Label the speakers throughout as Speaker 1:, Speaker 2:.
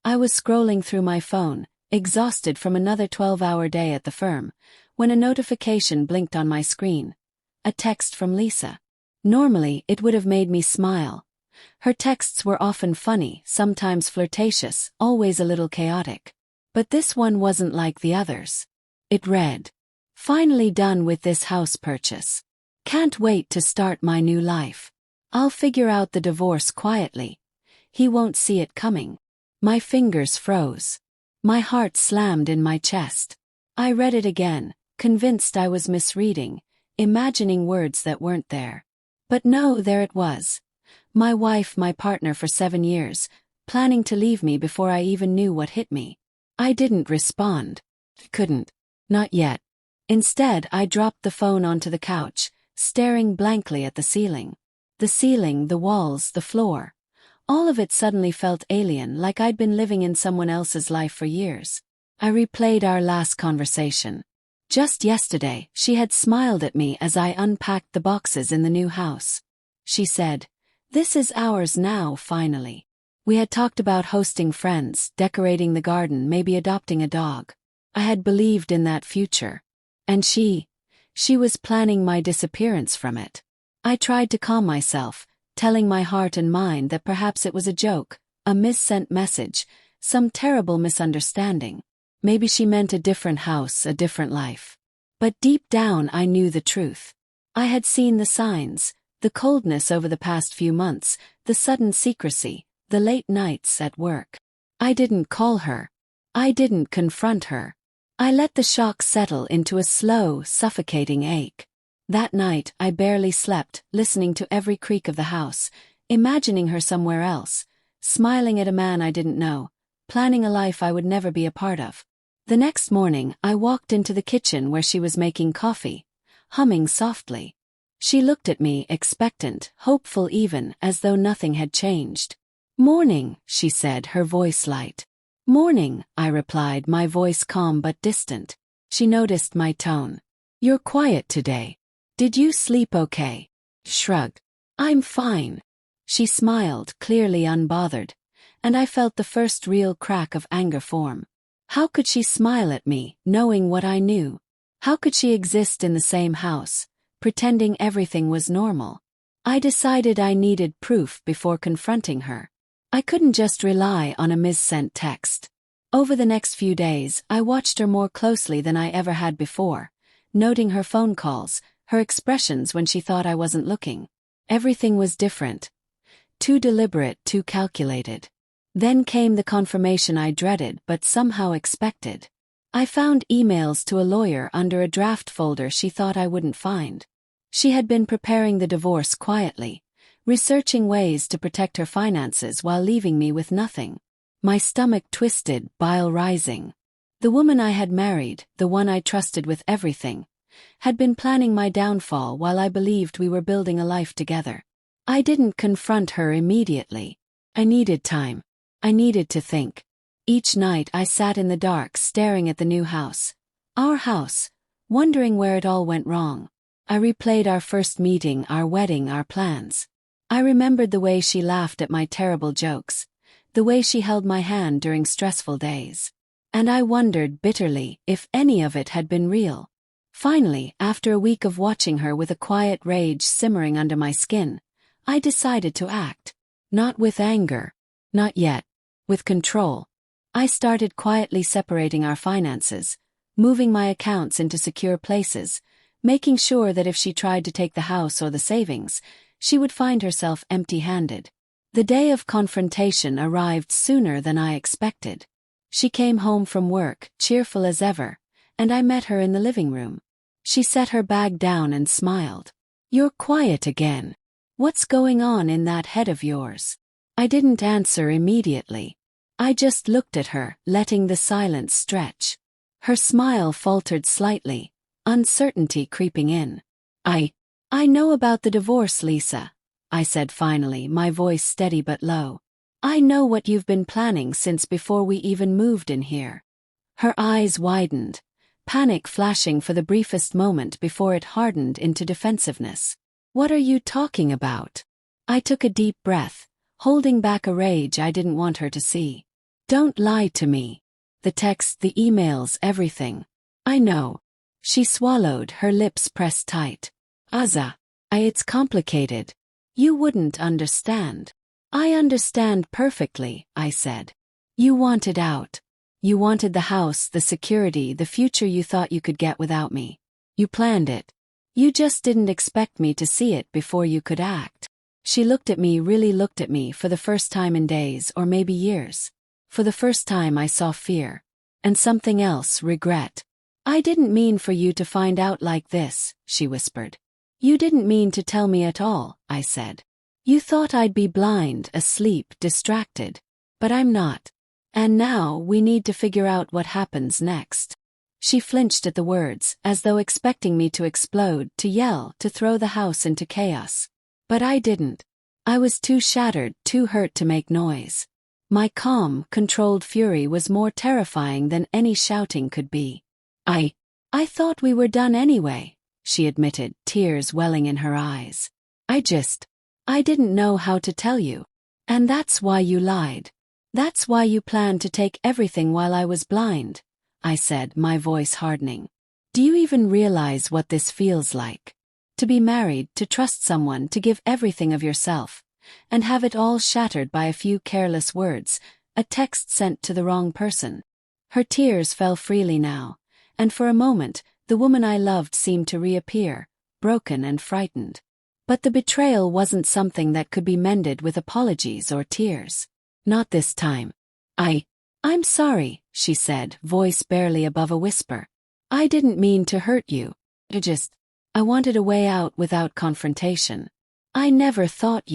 Speaker 1: I was scrolling through my phone, exhausted from another 12-hour day at the firm, when a notification blinked on my screen. A text from Lisa. Normally, it would have made me smile. Her texts were often funny, sometimes flirtatious, always a little chaotic. But this one wasn't like the others. It read, "Finally done with this house purchase. Can't wait to start my new life. I'll figure out the divorce quietly. He won't see it coming." My fingers froze. My heart slammed in my chest. I read it again, convinced I was misreading, imagining words that weren't there. But no, there it was. My wife, my partner for 7 years, planning to leave me before I even knew what hit me. I didn't respond. Couldn't. Not yet. Instead, I dropped the phone onto the couch, staring blankly at the ceiling. The ceiling, the walls, the floor. All of it suddenly felt alien, like I'd been living in someone else's life for years. I replayed our last conversation. Just yesterday, she had smiled at me as I unpacked the boxes in the new house. She said, "This is ours now, finally." We had talked about hosting friends, decorating the garden, maybe adopting a dog. I had believed in that future. And she was planning my disappearance from it. I tried to calm myself, telling my heart and mind that perhaps it was a joke, a missent message, some terrible misunderstanding. Maybe she meant a different house, a different life. But deep down I knew the truth. I had seen the signs, the coldness over the past few months, the sudden secrecy, the late nights at work. I didn't call her. I didn't confront her. I let the shock settle into a slow, suffocating ache. That night, I barely slept, listening to every creak of the house, imagining her somewhere else, smiling at a man I didn't know, planning a life I would never be a part of. The next morning, I walked into the kitchen where she was making coffee, humming softly. She looked at me, expectant, hopeful even, as though nothing had changed. "Morning," she said, her voice light. "Morning," I replied, my voice calm but distant. She noticed my tone. "You're quiet today. Did you sleep okay?" Shrugged. "I'm fine." She smiled, clearly unbothered, and I felt the first real crack of anger form. How could she smile at me, knowing what I knew? How could she exist in the same house, pretending everything was normal? I decided I needed proof before confronting her. I couldn't just rely on a missent text. Over the next few days, I watched her more closely than I ever had before, noting her phone calls, her expressions when she thought I wasn't looking. Everything was different. Too deliberate, too calculated. Then came the confirmation I dreaded but somehow expected. I found emails to a lawyer under a draft folder she thought I wouldn't find. She had been preparing the divorce quietly, researching ways to protect her finances while leaving me with nothing. My stomach twisted, bile rising. The woman I had married, the one I trusted with everything, had been planning my downfall while I believed we were building a life together. I didn't confront her immediately. I needed time. I needed to think. Each night I sat in the dark staring at the new house. Our house, wondering where it all went wrong. I replayed our first meeting, our wedding, our plans. I remembered the way she laughed at my terrible jokes, the way she held my hand during stressful days. And I wondered bitterly if any of it had been real. Finally, after a week of watching her with a quiet rage simmering under my skin, I decided to act. Not with anger. Not yet. With control. I started quietly separating our finances, moving my accounts into secure places, making sure that if she tried to take the house or the savings, she would find herself empty-handed. The day of confrontation arrived sooner than I expected. She came home from work, cheerful as ever, and I met her in the living room. She set her bag down and smiled. "You're quiet again. What's going on in that head of yours?" I didn't answer immediately. I just looked at her, letting the silence stretch. Her smile faltered slightly, uncertainty creeping in. I know about the divorce, Lisa," I said finally, my voice steady but low. "I know what you've been planning since before we even moved in here." Her eyes widened, panic flashing for the briefest moment before it hardened into defensiveness. "What are you talking about?" I took a deep breath, holding back a rage I didn't want her to see. Don't lie to me. The text, the emails, everything. I know. She swallowed, her lips pressed tight. It's complicated. You wouldn't understand. I understand perfectly, I said. You wanted out. You wanted the house, the security, the future you thought you could get without me. You planned it. You just didn't expect me to see it before you could act. She looked at me, really looked at me for the first time in days or maybe years. For the first time I saw fear. And something else, regret. I didn't mean for you to find out like this, she whispered. You didn't mean to tell me at all, I said. You thought I'd be blind, asleep, distracted. But I'm not. And now we need to figure out what happens next. She flinched at the words, as though expecting me to explode, to yell, to throw the house into chaos. But I didn't. I was too shattered, too hurt to make noise. My calm, controlled fury was more terrifying than any shouting could be. I thought we were done anyway, she admitted, tears welling in her eyes. I didn't know how to tell you. And that's why you lied. That's why you planned to take everything while I was blind, I said, my voice hardening. Do you even realize what this feels like? To be married, to trust someone, to give everything of yourself, and have it all shattered by a few careless words, a text sent to the wrong person. Her tears fell freely now, and for a moment, the woman I loved seemed to reappear, broken and frightened. But the betrayal wasn't something that could be mended with apologies or tears. Not this time. I'm sorry, she said, voice barely above a whisper. I didn't mean to hurt you. I wanted a way out without confrontation. I never thought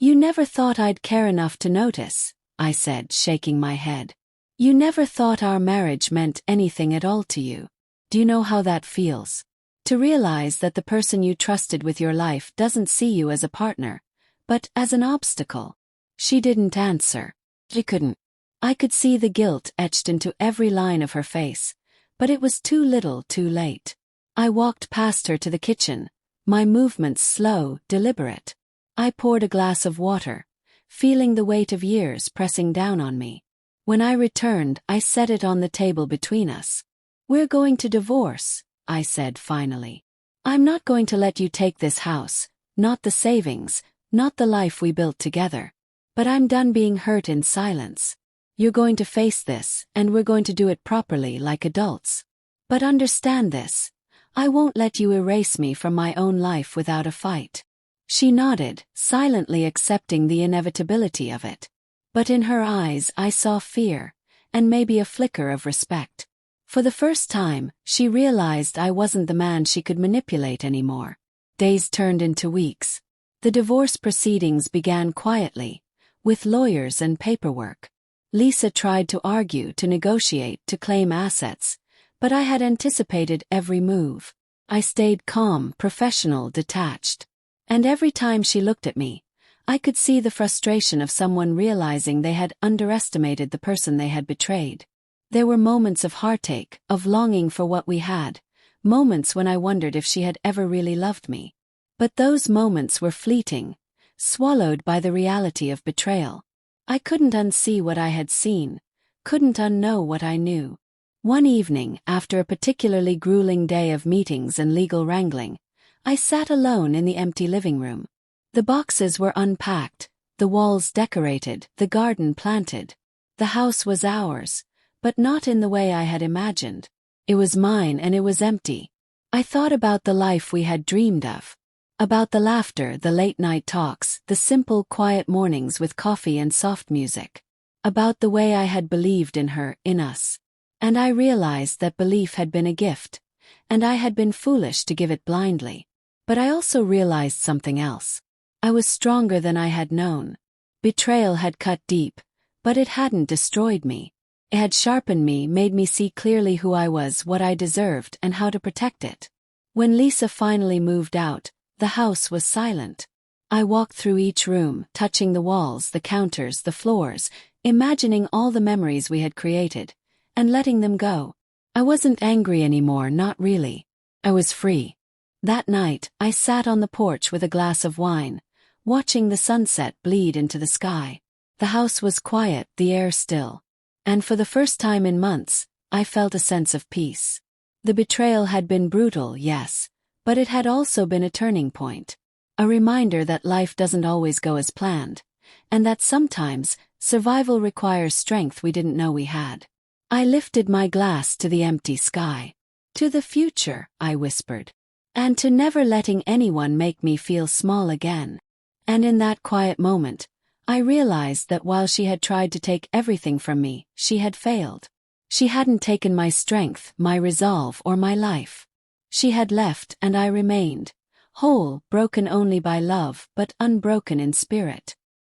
Speaker 1: You never thought I'd care enough to notice, I said, shaking my head. You never thought our marriage meant anything at all to you. Do you know how that feels? To realize that the person you trusted with your life doesn't see you as a partner, but as an obstacle. She didn't answer. She couldn't. I could see the guilt etched into every line of her face, but it was too little, too late. I walked past her to the kitchen, my movements slow, deliberate. I poured a glass of water, feeling the weight of years pressing down on me. When I returned, I set it on the table between us. We're going to divorce, I said finally. I'm not going to let you take this house, not the savings, not the life we built together. But I'm done being hurt in silence. You're going to face this, and we're going to do it properly like adults. But understand this. I won't let you erase me from my own life without a fight. She nodded, silently accepting the inevitability of it. But in her eyes I saw fear, and maybe a flicker of respect. For the first time, she realized I wasn't the man she could manipulate anymore. Days turned into weeks. The divorce proceedings began quietly, with lawyers and paperwork. Lisa tried to argue, to negotiate, to claim assets, but I had anticipated every move. I stayed calm, professional, detached. And every time she looked at me, I could see the frustration of someone realizing they had underestimated the person they had betrayed. There were moments of heartache, of longing for what we had, moments when I wondered if she had ever really loved me. But those moments were fleeting, swallowed by the reality of betrayal. I couldn't unsee what I had seen, couldn't unknow what I knew. One evening, after a particularly grueling day of meetings and legal wrangling, I sat alone in the empty living room. The boxes were unpacked, the walls decorated, the garden planted. The house was ours, but not in the way I had imagined. It was mine and it was empty. I thought about the life we had dreamed of. About the laughter, the late-night talks, the simple, quiet mornings with coffee and soft music. About the way I had believed in her, in us. And I realized that belief had been a gift, and I had been foolish to give it blindly. But I also realized something else. I was stronger than I had known. Betrayal had cut deep, but it hadn't destroyed me. It had sharpened me, made me see clearly who I was, what I deserved, and how to protect it. When Lisa finally moved out, the house was silent. I walked through each room, touching the walls, the counters, the floors, imagining all the memories we had created, and letting them go. I wasn't angry anymore, not really. I was free. That night, I sat on the porch with a glass of wine, watching the sunset bleed into the sky. The house was quiet, the air still. And for the first time in months, I felt a sense of peace. The betrayal had been brutal, yes, but it had also been a turning point. A reminder that life doesn't always go as planned, and that sometimes, survival requires strength we didn't know we had. I lifted my glass to the empty sky. To the future, I whispered. And to never letting anyone make me feel small again. And in that quiet moment, I realized that while she had tried to take everything from me, she had failed. She hadn't taken my strength, my resolve, or my life. She had left and I remained, whole, broken only by love, but unbroken in spirit.